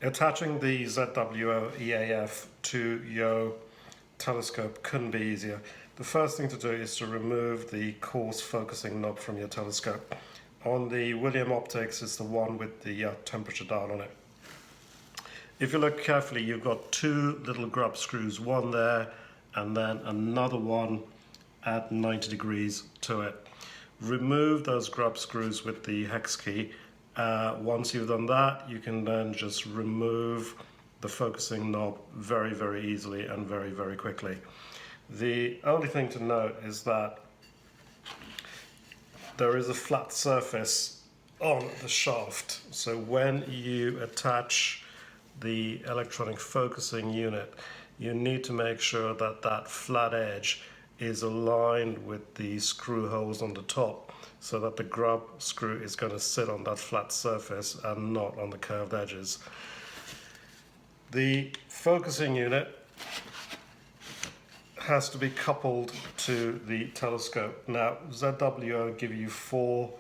Attaching the ZWO EAF to your telescope couldn't be easier. The first thing to do is to remove the coarse focusing knob from your telescope. On the William Optics, it's the one with the temperature dial on it. If you look carefully, you've got two little grub screws, one there and then another one at 90 degrees to it. Remove those grub screws with the hex key. Once you've done that, you can then just remove the focusing knob very, very easily and very, very quickly. The only thing to note is that there is a flat surface on the shaft. So when you attach the electronic focusing unit, you need to make sure that that flat edge is aligned with the screw holes on the top, so that the grub screw is going to sit on that flat surface and not on the curved edges. The focusing unit has to be coupled to the telescope. Now, ZWO give you 4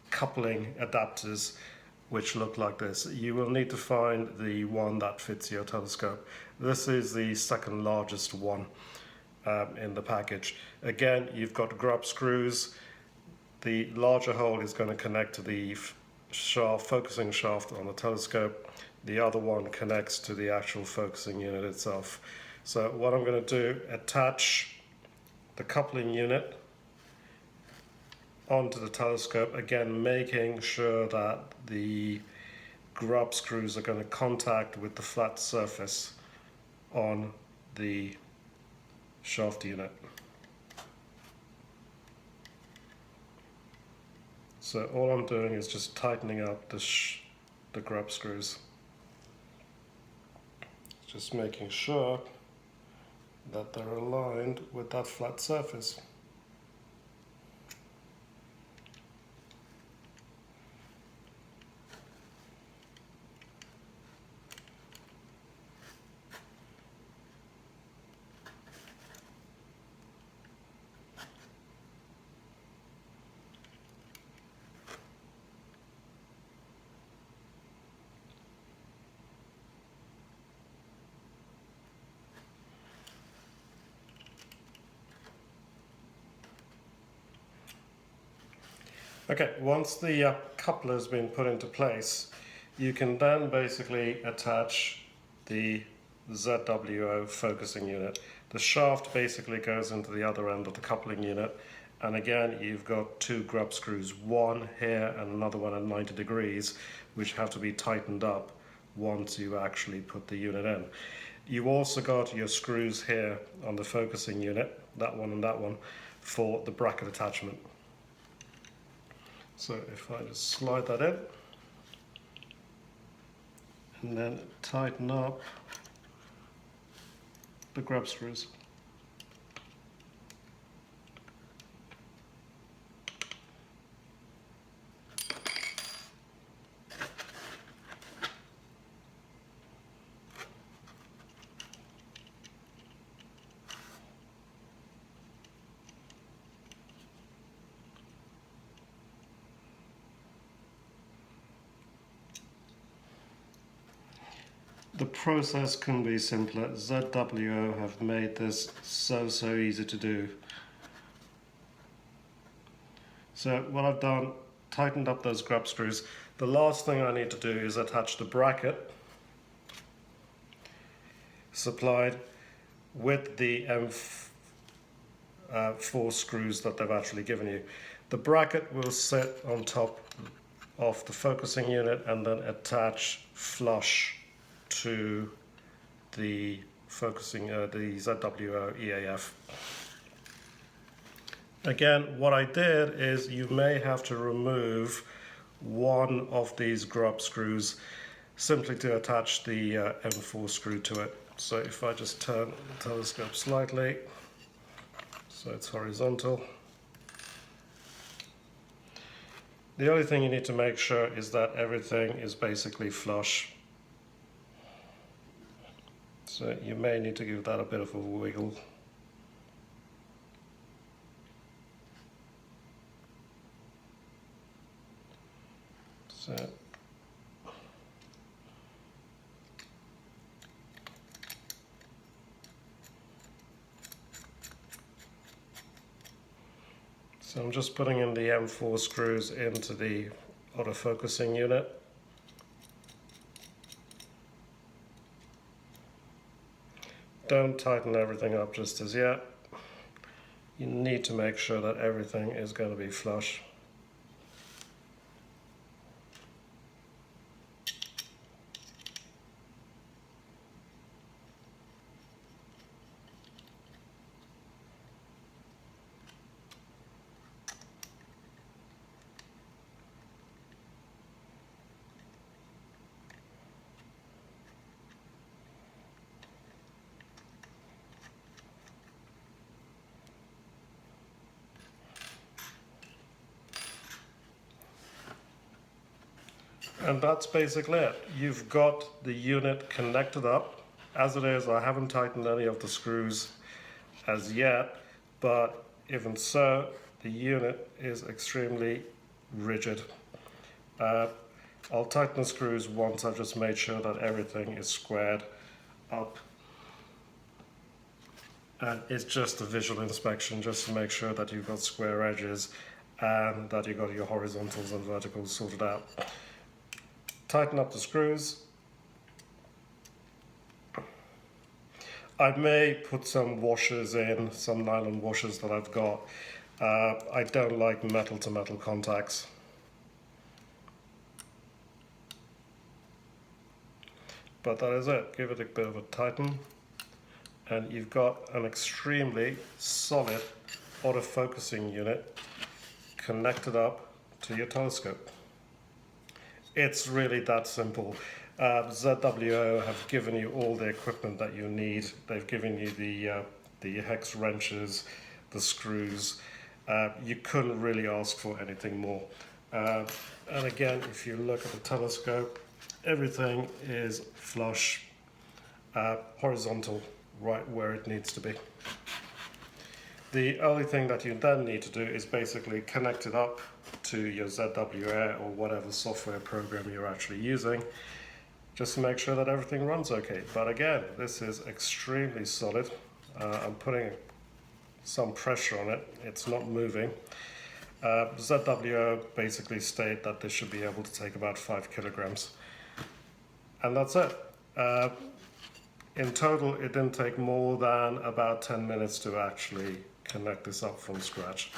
coupling adapters which look like this. You will need to find the one that fits your telescope. This is the second largest one in the package. Again, you've got grub screws. The larger hole is going to connect to the focusing shaft on the telescope. The other one connects to the actual focusing unit itself. So what I'm going to do, attach the coupling unit onto the telescope, again making sure that the grub screws are going to contact with the flat surface on the shaft unit. So all I'm doing is just tightening up the grub screws. Just making sure that they're aligned with that flat surface. Okay, once the coupler has been put into place, you can then basically attach the ZWO focusing unit. The shaft basically goes into the other end of the coupling unit, and again you've got 2 grub screws, one here and another one at 90 degrees, which have to be tightened up once you actually put the unit in. You've also got your screws here on the focusing unit, that one and that one, for the bracket attachment. So if I just slide that in and then tighten up the grub screws. The process couldn't be simpler. ZWO have made this so easy to do. So what I've done, tightened up those grub screws. The last thing I need to do is attach the bracket supplied with the M4 screws that they've actually given you. The bracket will sit on top of the focusing unit and then attach flush to the focusing, the ZWO EAF. Again, what I did is you may have to remove one of these grub screws simply to attach the M4 screw to it. So if I just turn the telescope slightly so it's horizontal. The only thing you need to make sure is that everything is basically flush. So you may need to give that a bit of a wiggle. So So I'm just putting in the M4 screws into the autofocusing unit. Don't tighten everything up just as yet. You need to make sure that everything is going to be flush. And that's basically it. You've got the unit connected up. As it is, I haven't tightened any of the screws as yet, but even so, the unit is extremely rigid. I'll tighten the screws once I've just made sure that everything is squared up. And it's just a visual inspection just to make sure that you've got square edges and that you've got your horizontals and verticals sorted out. Tighten up the screws. I may put some washers in, some nylon washers that I've got. I don't like metal to metal contacts. But that is it. Give it a bit of a tighten and you've got an extremely solid autofocusing unit connected up to your telescope. It's really that simple. ZWO have given you all the equipment that you need. They've given you the hex wrenches, the screws. You couldn't really ask for anything more. And again, if you look at the telescope, everything is flush, horizontal, right where it needs to be. The only thing that you then need to do is basically connect it up to your ZWO or whatever software program you're actually using, just to make sure that everything runs okay. But again, this is extremely solid. I'm putting some pressure on it. It's not moving. ZWO basically state that this should be able to take about 5 kilograms. And that's it. In total, it didn't take more than about 10 minutes to actually connect this up from scratch.